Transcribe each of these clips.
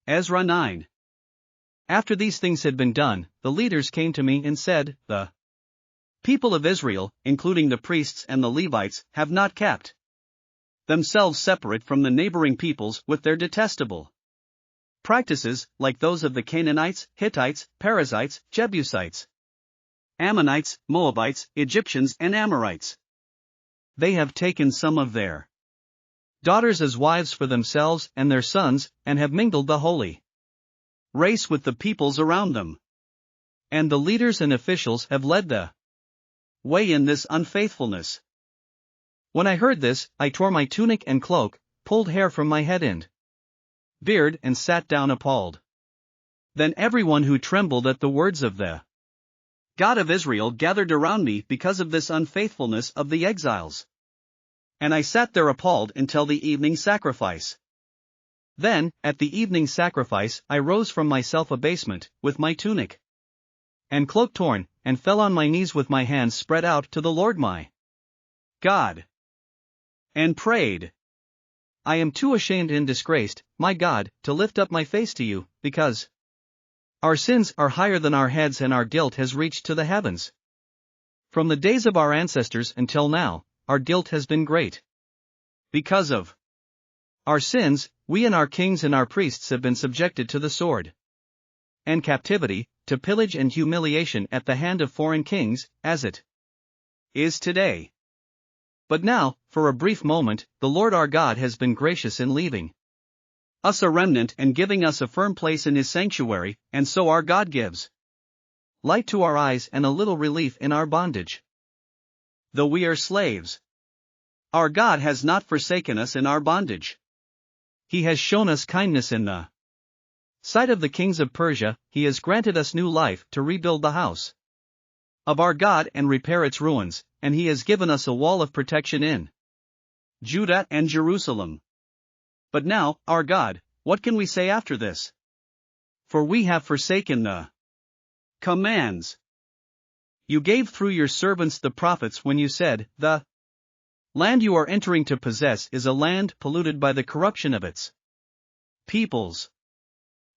Ezra 9. After these things had been done, the leaders came to me and said, The people of Israel, including the priests and the Levites, have not kept themselves separate from the neighboring peoples with their detestable practices, like those of the Canaanites, Hittites, Perizzites, Jebusites, Ammonites, Moabites, Egyptians and Amorites. They have taken some of their daughters as wives for themselves and their sons, and have mingled the holy race with the peoples around them. And the leaders and officials have led the way in this unfaithfulness. When I heard this, I tore my tunic and cloak, pulled hair from my head and beard, and sat down appalled. Then everyone who trembled at the words of the God of Israel gathered around me because of this unfaithfulness of the exiles. And I sat there appalled until the evening sacrifice. Then, at the evening sacrifice, I rose from my self-abasement, with my tunic and cloak torn, and fell on my knees with my hands spread out to the Lord my God, and prayed. I am too ashamed and disgraced, my God, to lift up my face to you, because our sins are higher than our heads and our guilt has reached to the heavens. From the days of our ancestors until now, our guilt has been great. Because of our sins, we and our kings and our priests have been subjected to the sword and captivity, to pillage and humiliation at the hand of foreign kings, as it is today. But now, for a brief moment, the Lord our God has been gracious in leaving us a remnant and giving us a firm place in His sanctuary, and so our God gives light to our eyes and a little relief in our bondage. Though we are slaves, our God has not forsaken us in our bondage. He has shown us kindness in the sight of the kings of Persia. He has granted us new life to rebuild the house of our God and repair its ruins, and He has given us a wall of protection in Judah and Jerusalem. But now, our God, what can we say after this? For we have forsaken the commands you gave through your servants the prophets when you said, The land you are entering to possess is a land polluted by the corruption of its peoples.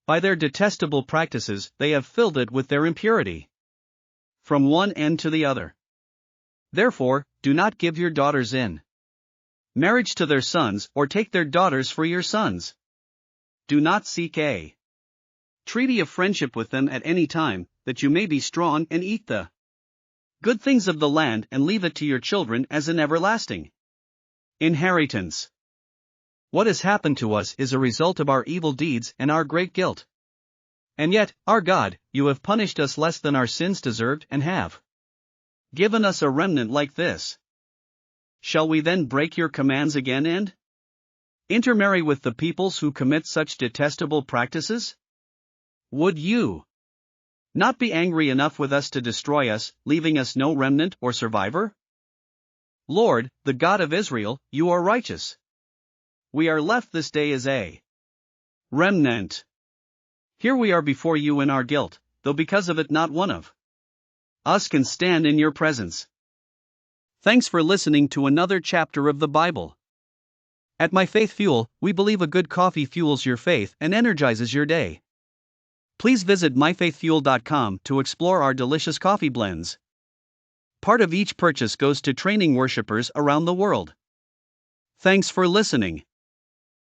By their detestable practices they have filled it with their impurity, from one end to the other. Therefore, do not give your daughters in marriage to their sons, or take their daughters for your sons. Do not seek a treaty of friendship with them at any time, that you may be strong and eat the good things of the land and leave it to your children as an everlasting inheritance. What has happened to us is a result of our evil deeds and our great guilt. And yet, our God, you have punished us less than our sins deserved and have given us a remnant like this. Shall we then break your commands again and intermarry with the peoples who commit such detestable practices? Would you not be angry enough with us to destroy us, leaving us no remnant or survivor? Lord, the God of Israel, you are righteous. We are left this day as a remnant. Here we are before you in our guilt, though because of it not one of us can stand in your presence. Thanks for listening to another chapter of the Bible. At My Faith Fuel, we believe a good coffee fuels your faith and energizes your day. Please visit myfaithfuel.com to explore our delicious coffee blends. Part of each purchase goes to training worshipers around the world. Thanks for listening.